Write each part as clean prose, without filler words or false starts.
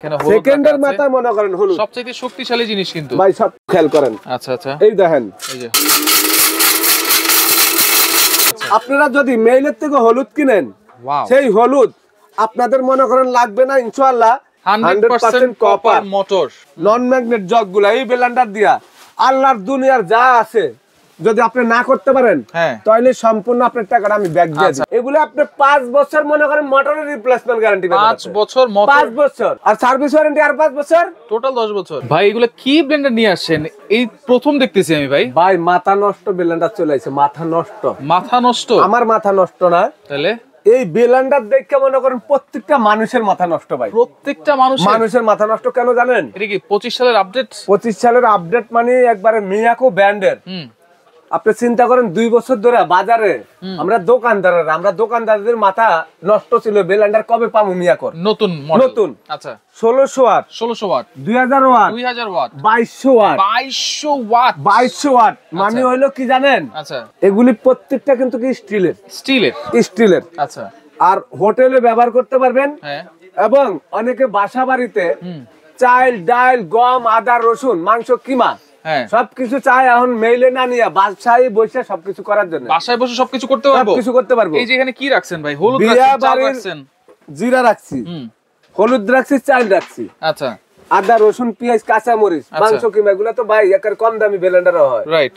সেকেন্ডের মাথায় মনে করেন হলুদ সবচেয়ে শক্তিশালী জিনিস কিন্তু ভাই, সব খেয়াল করেন। আচ্ছা আচ্ছা, এই দেখেন, এই যে আপনারা যদি মেইলের থেকে হলুদ কিনেন, ওয়াও, সেই হলুদ আপনাদের মনে করেন লাগবে না ইনশাআল্লাহ। 100% কপার মোটর, নন ম্যাগনেট জগগুলা এই ব্লেন্ডার দিয়া আল্লাহর দুনিয়ার যা আছে যদি আপনি না করতে পারেন, তাহলে সম্পূর্ণ আপনার টাকাটা আমি ব্যাক দিয়ে দিই। এগুলো আপনি 5 বছর মনে করেন মোটরের রিপ্লেসমেন্ট গ্যারান্টি পাবেন। 5 বছর মোটর, 5 বছর, আর সার্ভিস ওয়ারেন্টি আর 5 বছর, টোটাল 10 বছর। ভাই এগুলো কি ব্লেন্ডার নিয়ে আসেন? এই প্রথম দেখতেছি আমি ভাই। ভাই মাথা নষ্ট ব্লেন্ডার চলে আইছে, মাথা নষ্ট। মাথা নষ্ট? আমার মাথা নষ্ট না, তাহলে এই ব্লেন্ডার দেখে মনে করেন প্রত্যেকটা মানুষের মাথা নষ্ট ভাই। প্রত্যেকটা মানুষের মাথা নষ্ট কেন জানেন? এটা কি 25 সালের আপডেট? 25 সালের আপডেট মানে একবারে মিয়াকো ব্র্যান্ডের। আপনি চিন্তা করেন 2 বছর ধরে বাজারে আমরা দোকানদারদের মাথা নষ্ট ছিল। ব্লেন্ডার কবে পাবো মিয়াকোর নতুন মডেল? নতুন, আচ্ছা 1600 ওয়াট, 2000 ওয়াট, 2200 ওয়াট, 2200 ওয়াট। মানে হলো কি জানেন? আচ্ছা, এগুলি প্রত্যেকটা কিন্তু কি স্টিলের। আচ্ছা, আর হোটেলে ব্যবহার করতে পারবেন। হ্যাঁ, এবং অনেকে বাসা বাড়িতে চাল, ডাল, গম, আদা, রসুন, মাংস, কিমা সবকিছু চাই এখন মেইলে না নিয়ে বাসায় বসে সবকিছু করার জন্য। বাসায় বসে সবকিছু করতে পারবো। এই যে এখানে কি রাখছেন ভাই? হলুদ রাখছেন, জিরা রাখছি, হলুদ রাখছি, চাল রাখছি। আচ্ছা, আদা, রসুন, পেঁয়াজ, কাঁচা মরিচ, মাংস, কিমা, এগুলো তো ভাই একের কম দামি ব্লেন্ডার হয়। রাইট।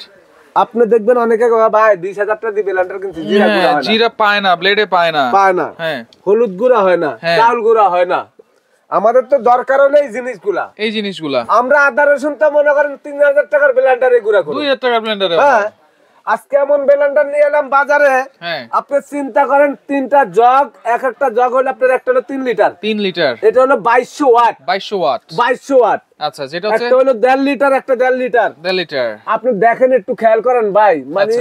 আপনি দেখবেন অনেকে ভাই 20,000 টাকা দিয়ে ব্লেন্ডার কিনছে, জিরা পায় না, ব্লেডে পায় না, হ্যাঁ, হলুদ গুঁড়া হয় না, চাল গুঁড়া হয় না। আমাদের তো দরকার হলো এই জিনিসগুলা। আমরা আদা রসুন তো মনে করেন 3000 টাকার ব্লেন্ডারে গুঁড়া করি, 2000 টাকার ব্লেন্ডারে। হ্যাঁ, আজকে এমন ব্লেন্ডার নিয়ে এলাম বাজারে, আপনি চিন্তা করেন 3টা জগ, এক একটা জগ হলো আপনার একটা হলো 3 লিটার, এটা হলো 2200 ওয়াট। আচ্ছা, যেটা হচ্ছে একটা হলো 1.5 লিটার, একটা 1.5 লিটার। আপনি দেখেন, একটু খেয়াল করেন ভাই, মানে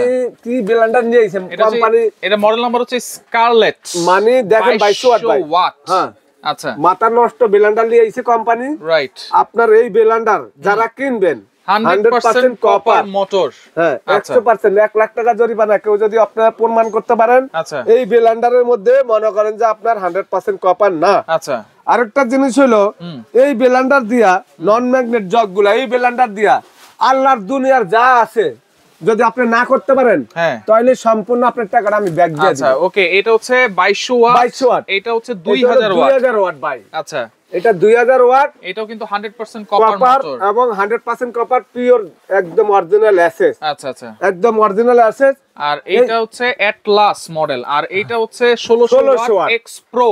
কি ব্লেন্ডার নিয়ে আইছেন কোম্পানি। এটা মডেল নাম্বার হচ্ছে স্কারলেট, মানে দেখেন 2200 ওয়াট। হ্যাঁ, আচ্ছা, মাথা নষ্ট ব্লেন্ডার নিয়ে আইছে কোম্পানি। রাইট। আপনার এই ব্লেন্ডার যারা কিনবেন 100% কপার মোটর, হ্যাঁ 100%, 1 লাখ টাকা জরিমানা কেউ যদি আপনারা প্রমাণ করতে পারেন। আচ্ছা, এই ব্লেন্ডারের মধ্যে মনে করেন যে আপনার 100% কপার না। আচ্ছা, আরেকটা জিনিস হলো এই ব্লেন্ডার দিয়া নন ম্যাগনেট জগগুলা, এই ব্লেন্ডার দিয়া আল্লাহর দুনিয়ার যা আছে যদি আপনি না করতে পারেন, তাহলে সম্পূর্ণ আপনার টাকাটা আমি ব্যাক দিয়ে দিই। আচ্ছা, ওকে, এটা হচ্ছে 2200 ওয়াট, এটা হচ্ছে 2000 ওয়াট ভাই। আচ্ছা, এটা 2000 ওয়াট, এটাও কিন্তু 100% কপার মোটর এবং 100% কপার পিওর, একদম অরিজিনাল অ্যাসেস। আচ্ছা আচ্ছা, একদম অরিজিনাল অ্যাসেস। আর এটা হচ্ছে অ্যাটলাস মডেল, আর এটা হচ্ছে 1600 ওয়াট এক্স প্রো।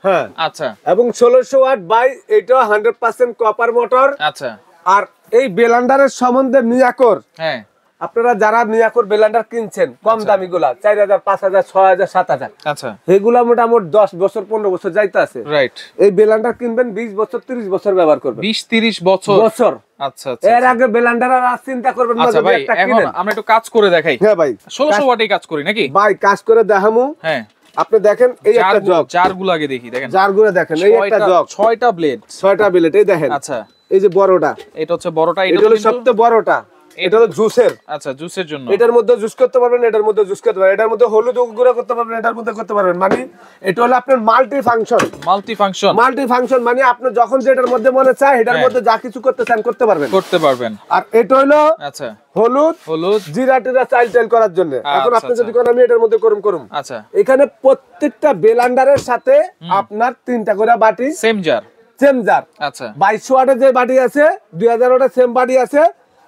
হ্যাঁ, আচ্ছা, এবং 1600 ওয়াট ভাই, এটা 100% কপার মোটর। আচ্ছা, আর এই ব্লেন্ডারের সম্বন্ধে মিয়াকোর, হ্যাঁ, আপনারা যারা মিয়াকোর ব্লেন্ডার কিনছেন কম দামি গুলা 4000, 5000, 6000, 7000, আচ্ছা, এগুলা মোটামুটি 10 বছর 15 বছর যাইতে আছে। রাইট। এই ব্লেন্ডার কিনবেন 20 বছর 30 বছর ব্যবহার করবেন, 20-30 বছর। আচ্ছা আচ্ছা, এর আগে ব্লেন্ডার আর চিন্তা করবেন না। আচ্ছা ভাই, এখন আমরা একটু কাজ করে দেখাই। হ্যাঁ ভাই, 1600 ওয়াটে কাজ করি নাকি ভাই? কাজ করে দেখামু। হ্যাঁ, আপনি দেখেন, এই একটা জগ, জারগুলো আগে দেখি, দেখেন জারগুলো দেখেন, এই একটা জগ, 6টা ব্লেড, এই দেখেন। আচ্ছা, এই যে বড়টা, এটা হচ্ছে বড়টা, এটা হলো সবচেয়ে বড়টা, এটা হলো জুসের। আচ্ছা, জুসের জন্য এটার মধ্যে জুস করতে পারবেন, এটার মধ্যে জুস করতে পারবেন, এটার মধ্যে হলুদ গুঁড়া করতে পারবেন, এটার মধ্যে করতে পারবেন। মানে এটা হলো আপনার মাল্টি ফাংশন, মানে আপনি যখন যেটার মধ্যে মনে চায় এটার মধ্যে যা কিছু করতে চান করতে পারবেন। আর এটা হলো আচ্ছা হলুদ, জিরা টিরা, চাল করার জন্য। এখন আপনি যদি কোন আমি এটার মধ্যে করুম। আচ্ছা, এখানে প্রত্যেকটা ব্লেন্ডারের সাথে আপনার 3টা করে বাটি, সেম জার। আচ্ছা, 2200 ওয়াটের যে বাটি আছে, 2000 ওয়াটের সেম বাটি আছে,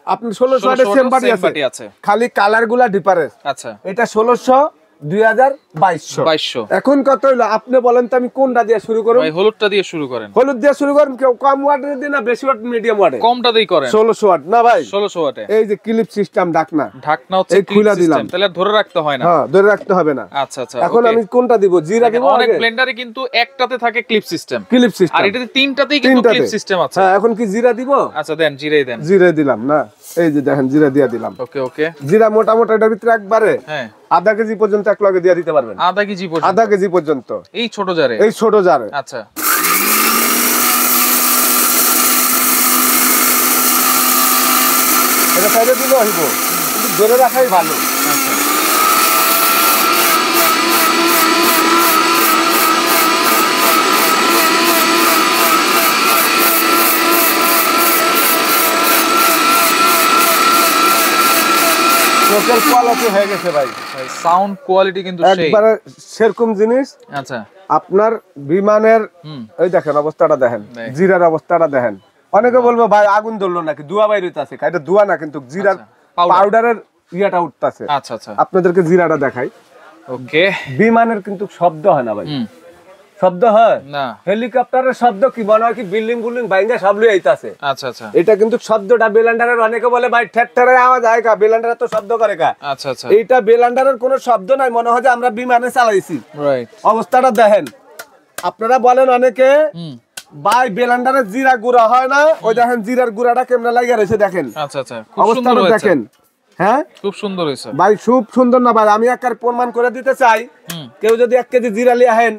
আপনি 1600 ওয়াটের সেম বাটি আছে, খালি কালার গুলা ডিফারেন্স। আচ্ছা, এটা 1600, 2000, 2200। এখন কত হলো আপনি বলেন তো, আমি কোনটা দিয়ে শুরু করব? ভাই হলুদটা দিয়ে শুরু করেন। হলুদ দিয়ে শুরু করেন। কেউ কম ওয়াটের দিন না বেশি ওয়াট, মিডিয়াম ওয়াটে? কমটা দেই করেন। 1600 ওয়াট না ভাই, 1600 ওয়াটে। এই যে ক্লিপ সিস্টেম, ঢাকনা হচ্ছে ক্লিপ সিস্টেম, তাহলে ধরে রাখতে হয় না। হ্যাঁ, ধরে রাখতে হবে না। আচ্ছা আচ্ছা, এখন আমি কোনটা দিব? জিরা দিব। অনেক ব্লেন্ডারে কিন্তু একটাতে থাকে ক্লিপ সিস্টেম, আর এটাতে 3টাতেই কিন্তু ক্লিপ সিস্টেম আছে। হ্যাঁ, এখন কি জিরা দিব? আচ্ছা, দেন, জিরাই দিলাম না। এই যে দেখেন, জিরা দিয়া দিলাম। ওকে ওকে, জিরা মোটামুটি এটার ভিতরে একবারে, হ্যাঁ, আধা কেজি পর্যন্ত এক লগে দিয়ে দিতে পারবেন। আধা কেজি পর্যন্ত এই ছোট জারে। আচ্ছা, এটা সাইডে দিলে হইব, কিন্তু ধরে রাখাই ভালো। আচ্ছা, লোকের কোয়ালিটি হয়ে গেছে ভাই, সাউন্ড কোয়ালিটি কিন্তু সেই একবারে সেরকম জিনিস। আচ্ছা আপনার বিমানের এই দেখেন অবস্থাটা দেখেন, জিরার অবস্থাটা দেখেন। অনেকে বলবো ভাই আগুন ধরলো নাকি, ধোঁয়া বাইরে আছে, এটা ধোঁয়া না কিন্তু জিরার পাউডারের ইয়াটা উঠতাছে। আচ্ছা আচ্ছা, আপনাদেরকে জিরাটা দেখাই। ওকে, বিমানের কিন্তু শব্দ হয় না ভাই, শব্দ হয় না, হেলিকপ্টারের শব্দ কি মনে হয় কি বিল্ডিং বুল্ডিং ভাঙা সব লই আইতাছে। আচ্ছা আচ্ছা, এটা কিন্তু শব্দটা বেলান্ডারের, অনেকে বলে ভাই ঠেট্টারের আওয়াজ হয় কা, বেলান্ডারের তো শব্দ করে কা। আচ্ছা আচ্ছা, এইটা বেলান্ডারের কোনো শব্দ নাই, মনে হয় যে আমরা বিমানে চালাইছি। রাইট, অবস্থাটা দেখেন। আপনারা বলেন অনেকে ভাই বেলান্ডারের জিরা গুঁড়া হয় না, ওই দেখেন জিরার গুঁড়াটা কেমনে লাগিয়ে রয়েছে দেখেন। আচ্ছা আচ্ছা, খুব সুন্দর অবস্থাটা হয়েছে, দেখেন। হ্যাঁ খুব সুন্দর হয়েছে ভাই, খুব সুন্দর না ভাই? আমি একবার প্রমাণ করে দিতে চাই, কেউ যদি 1 কেজি জিরা লিয়ে আহেন,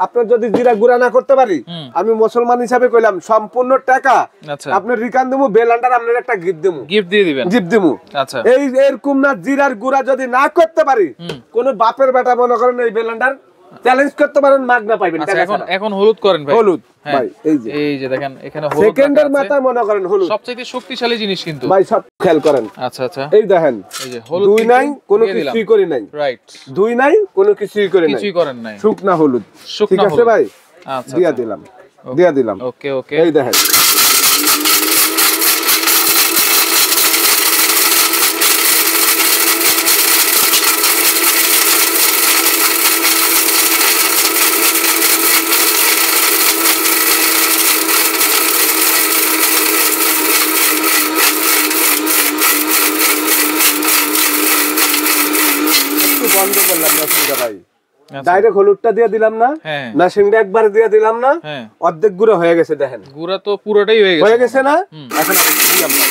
আপনার যদি জিরা গুঁড়া না করতে পারি, আমি মুসলমান হিসাবে কইলাম সম্পূর্ণ টাকা আচ্ছা আপনার রিকান দেবো, বেলান্ডার আপনার একটা গিফট দেবো, গিফট দিয়ে দিবেন, গিফট দেবো। আচ্ছা, এই এরকম না, জিরার গুঁড়া যদি না করতে পারি, কোন বাপের বেটা মনে করেন এই বেলান্ডার চ্যালেঞ্জ করতে পারেন, মাগনা পাইবেন। আচ্ছা, এখন হলুদ করেন ভাই, হলুদ হ্যাঁ, ভাই এই যে দেখেন এখানে হলুদ সেকেন্ডের মাথায় মনে করেন হলুদ, সবচেয়ে শক্তিশালী জিনিস কিন্তু ভাই, সব খেয়াল করেন। আচ্ছা আচ্ছা, এই দেখেন, এই যে হলুদ দুই নাই, কোনো কিছুই করি নাই, রাইট, দুই নাই, কোনো কিছুই করি নাই, কিছুই করেন নাই, শুকনা হলুদ। ঠিক শুকনা আছে হলুদ, ভাই, আচ্ছা দিয়া দিলাম, দিয়া দিলাম। ওকে ওকে, এই দেখেন বন্ধ করলাম না সুবিধা ভাই, ডাইরেক্ট হলুদটা দিয়ে দিলাম না, না সিংটা একবার দিয়ে দিলাম না, অর্ধেক গুঁড়ো হয়ে গেছে দেখেন, গুঁড়া তো পুরোটাই হয়ে গেছে না? এখন দিলাম না।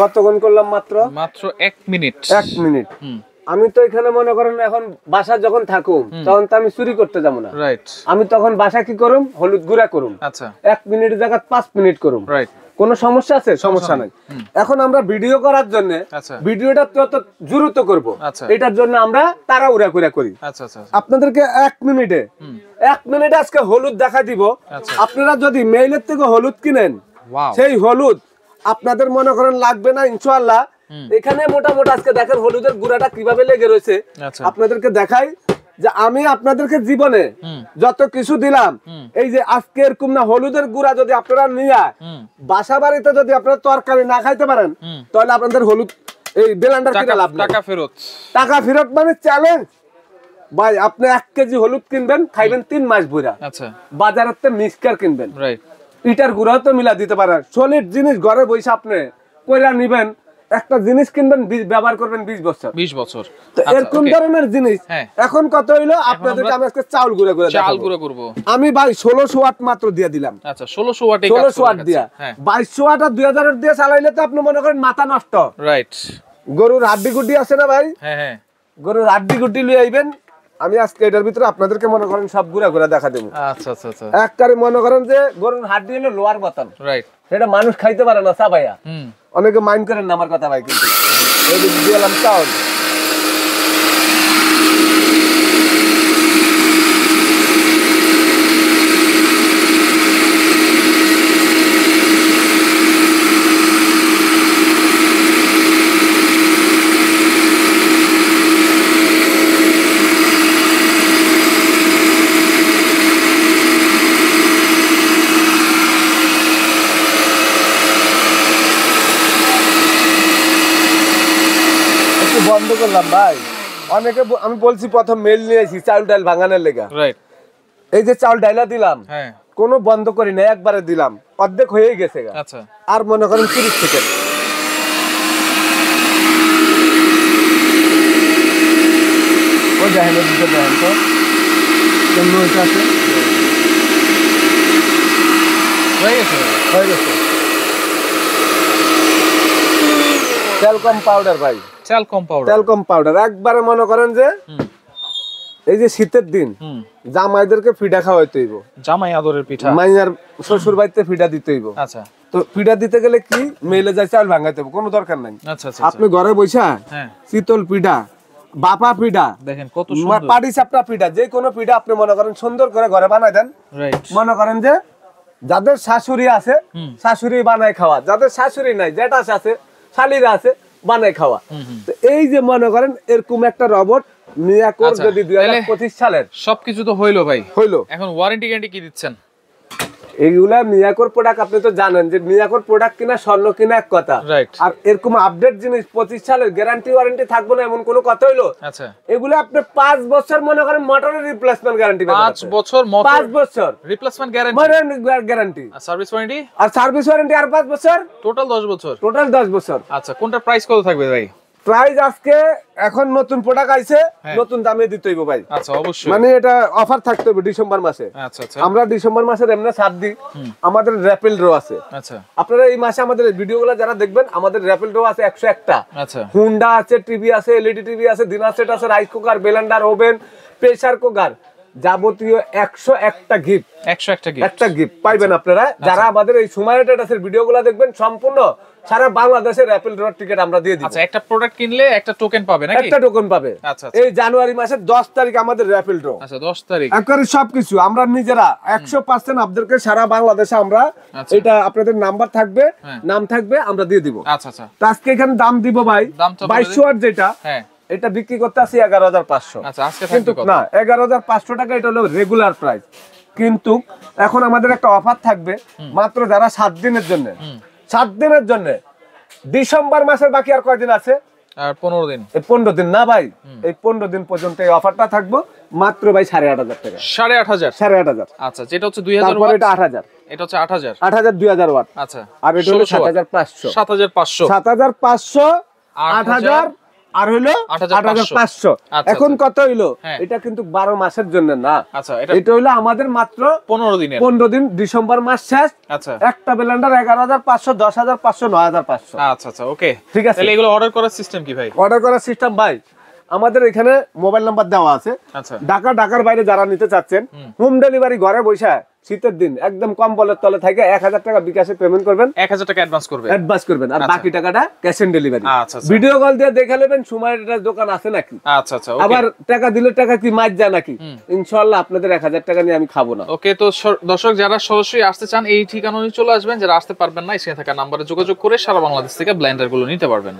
কতক্ষণ করলাম? মাত্র 1 মিনিট, 1 মিনিট। আমি তো এখানে মনে করেন এখন বাসা যখন থাকুম, তখন তো আমি চুরি করতে যাবো না, রাইট, আমি তখন বাসা কি করুম, হলুদ গুঁড়া করুম। আচ্ছা, 1 মিনিটের জায়গায় 5 মিনিট করুম, রাইট, কোন সমস্যা আছে? সমস্যা নাই। এখন আমরা ভিডিও করার জন্য ভিডিওটা তত দ্রুত করব, এটার জন্য আমরা তাড়াহুড়া করে করি। আচ্ছা আচ্ছা, আপনাদেরকে 1 মিনিটে আজকে হলুদ দেখা দিব। আপনারা যদি মেইলের থেকে হলুদ কিনেন, সেই হলুদ আপনাদের মনে করেন লাগবে না ইনশাআল্লাহ। এখানে মোটামুটি আজকে দেখেন হলুদের গুঁড়াটা কিভাবে লেগে রয়েছে, আপনাদেরকে দেখাই যে আমি আপনাদেরকে জীবনে যত কিছু দিলাম, এই যে আজকে এরকম না, হলুদের গুঁড়া যদি আপনারা নিয়ে বাসা বাড়িতে যদি আপনারা তরকারি না খাইতে পারেন, তাহলে আপনাদের হলুদ এই বেলান্ডার কিনে লাভ নাই, টাকা ফেরত মানে চ্যালেঞ্জ ভাই। আপনি 1 কেজি হলুদ কিনবেন, খাইবেন 3 মাস ভরা। আচ্ছা, বাজারের মিক্সচার কিনবেন, রাইট, ইটার গুঁড়া তো মিলা দিতে পারেন। সলিড জিনিস ঘরে বসে আপনি কইরা নিবেন, একটা জিনিস কিনবেন, ব্যবহার করবেন 20 বছর। তো এরকম ধরনের জিনিস এখন কত হইলো আপনাদেরকে আমি আজকে চাউল গুঁড়া করব। আমি ভাই 1600 ওয়াট মাত্র দিয়ে দিলাম। আচ্ছা, 1600 ওয়াট দিয়া 2200 ওয়াট আর 2000 ওয়াট দিয়ে চালাইলে তো আপনি মনে করেন মাথা নষ্ট, রাইট। গরুর হাড্ডি গুড্ডি আছে না ভাই? হ্যাঁ হ্যাঁ, গরুর হাড্ডি গুড্ডি লিয়ে আইবেন। আমি আজকে এটার ভিতরে আপনাদেরকে মনে করেন সব গুঁড়া দেখা দেবো। আচ্ছা আচ্ছা আচ্ছা, একবারে মনে করেন যে গরুর হাড্ডি হলো লোয়ার বোতল, রাইট, সেটা মানুষ খাইতে পারে না চাবাইয়া। অনেকে মাইন্ড করেন না আমার কথা ভাই, কিন্তু এই যে দিলাম চাউল। বন্ধ করলাম ভাই। অনেকে আমি বলছি প্রথম মেল নিয়েছি চাউল ডাল ভাঙানোর লেগা, রাইট। এই যে চাউল ডাইলা দিলাম, কোনো বন্ধ করি না, একবারে দিলাম, অর্ধেক হয়ে গেছে। আচ্ছা, আর মনে করেন 30 সেকেন্ড। ওই দেখেন, দেখেন তো কেমন হয়েছে, আছে হয়ে গেছে, হয়ে গেছে। টেলকম পাউডার ভাই, টেলকম পাউডার একবারে মনে করেন যে এই যে শীতের দিন জামাইদেরকে পিঠা খাওয়াইতে হইব, জামাই আদরের পিঠা, মাইয়ার শ্বশুর বাড়িতে পিঠা দিতে হইব। আচ্ছা, তো পিঠা দিতে গেলে কি মেলে যায় চাল ভাঙাইতে হবে, কোনো দরকার নাই। আচ্ছা আচ্ছা আপনি ঘরে বসে হ্যাঁ শীতল পিঠা, বাপা পিঠা, দেখেন কত সুন্দর পাটি চাপটা পিঠা, যে কোনো পিঠা আপনি মনে করেন সুন্দর করে ঘরে বানাই দেন। রাইট মনে করেন যে যাদের শাশুড়ি আছে শাশুড়ি বানায় খাওয়া, যাদের শাশুড়ি নাই যেটা আছে শালিরা আছে বানায় খাওয়া। তো এই যে মনে করেন এরকম একটা রবট মিয়াকোর আচ্ছা, যদি 2025 সালের সবকিছু তো হইলো ভাই, হইলো, এখন ওয়ারেন্টি গ্যারান্টি কি দিচ্ছেন? এইগুলা মিয়াকোর প্রোডাক্ট আপনি তো জানেন যে মিয়াকোর প্রোডাক্ট কিনা স্বর্ণ কিনা এক কথা, রাইট। আর এরকম আপডেট জিনিস 25 সালের গ্যারান্টি ওয়ারেন্টি থাকবে না এমন কোনো কথা হইলো? আচ্ছা এগুলো আপনি 5 বছর মনে করেন মোটরের রিপ্লেসমেন্ট গ্যারান্টি পাবেন। 5 বছর মোটর 5 বছর রিপ্লেসমেন্ট গ্যারান্টি, মোটর গ্যারান্টি, আর সার্ভিস ওয়ারেন্টি, আর সার্ভিস ওয়ারেন্টি আর 5 বছর, টোটাল 10 বছর। টোটাল 10 বছর। আচ্ছা কোনটার প্রাইস কত থাকবে ভাই? প্রাইস আজকে এখন নতুন প্রোডাক্ট আইছে, নতুন দামে দিতে হইব ভাই। আচ্ছা অবশ্যই, মানে এটা অফার থাকতে হবে ডিসেম্বর মাসে। আচ্ছা আচ্ছা আমরা ডিসেম্বর মাসের এমনি ছাড় দিই, আমাদের র্যাপিড ড্র আছে। আচ্ছা আপনারা এই মাসে আমাদের ভিডিওগুলো যারা দেখবেন, আমাদের র্যাপিড ড্র আছে 101টা। আচ্ছা হুন্ডা আছে, টিভি আছে, এলইডি টিভি আছে, ডিনার সেট আছে, rice cooker, Blender, oven, pressure cooker, যাবতীয় 101টা গিফট, 101টা গিফট, একটা গিফট পাইবেন আপনারা যারা আমাদের এই সুমাইয়া ট্রেডার্সের ভিডিওগুলো দেখবেন। সম্পূর্ণ সারা বাংলাদেশের র্যাপিড ড্র টিকেট আমরা দিয়ে দিই। আচ্ছা একটা প্রোডাক্ট কিনলে একটা টোকেন পাবে নাকি? একটা টোকেন পাবে। আচ্ছা এই জানুয়ারি মাসের 10 তারিখ আমাদের র্যাপিড ড্র। আচ্ছা 10 তারিখ একবারে সবকিছু আমরা নিজেরা 100% আপনাদেরকে সারা বাংলাদেশে আমরা এটা আপনাদের নাম্বার থাকবে, নাম থাকবে, আমরা দিয়ে দিব। আচ্ছা আচ্ছা তো আজকে এখানে দাম দিব ভাই 2200 ওয়াট যেটা, হ্যাঁ এটা বিক্রি করতে আসি 11500। আচ্ছা আজকে কিন্তু থাকবে কত? না 11500 টাকা, এটা হলো রেগুলার প্রাইস। কিন্তু এখন আমাদের একটা অফার থাকবে মাত্র যারা 7 দিনের জন্য, 7 দিনের জন্য। ডিসেম্বর মাসের বাকি আর কয়দিন আছে? আর 15 দিন, এই 15 দিন না ভাই, এই 15 দিন পর্যন্ত এই অফারটা থাকবো মাত্র ভাই 8500 টাকা। 8500, 8500। আচ্ছা যেটা হচ্ছে 2000 তারপর ওয়াট, এটা 8000, এটা হচ্ছে 8000, 8000 2000 ওয়াট। আচ্ছা আর এটা হলো 1600 7500, 7500, 7500, 8000 আর হইলো 8500। 8500। আচ্ছা, এখন কত হইলো? হ্যাঁ। এটা কিন্তু 12 মাসের জন্য না, আচ্ছা এটা এটা হইলো আমাদের মাত্র 15 দিনের। 15 দিন, ডিসেম্বর মাস শেষ। আচ্ছা একটা ব্লেন্ডার 11500, 10500, 9500। আচ্ছা আচ্ছা ওকে ঠিক আছে। তাহলে এগুলো অর্ডার করার সিস্টেম কি ভাই? অর্ডার করার সিস্টেম ভাই আমাদের এখানে মোবাইল নাম্বার দেওয়া আছে। আচ্ছা ঢাকার বাইরে যারা নিতে চাচ্ছেন, হোম ডেলিভারি ঘরে বসে শীতের দিন একদম কম্বলের তলে থেকে 1000 টাকা বিকাশে পেমেন্ট করবেন, 1000 টাকা অ্যাডভান্স করবে, অ্যাডভান্স করবেন, আর বাকি টাকাটা ক্যাশ অন ডেলিভারি। আচ্ছা আচ্ছা ভিডিও কল দিয়ে দেখে নেবেন সুমাইয়ার দোকান আছে নাকি। আচ্ছা আচ্ছা ওকে আবার টাকা দিলে টাকা কি মাইজ যায় নাকি? ইনশাআল্লাহ আপনাদের 1000 টাকা নিয়ে আমি খাবো না। ওকে। তো দর্শক যারা সরাসরি আসতে চান এই ঠিকানায় চলে আসবেন, যারা আসতে পারবেন না স্ক্রিনে থাকা নম্বরে যোগাযোগ করে সারা বাংলাদেশ থেকে ব্লেন্ডার গুলো নিতে পারবেন।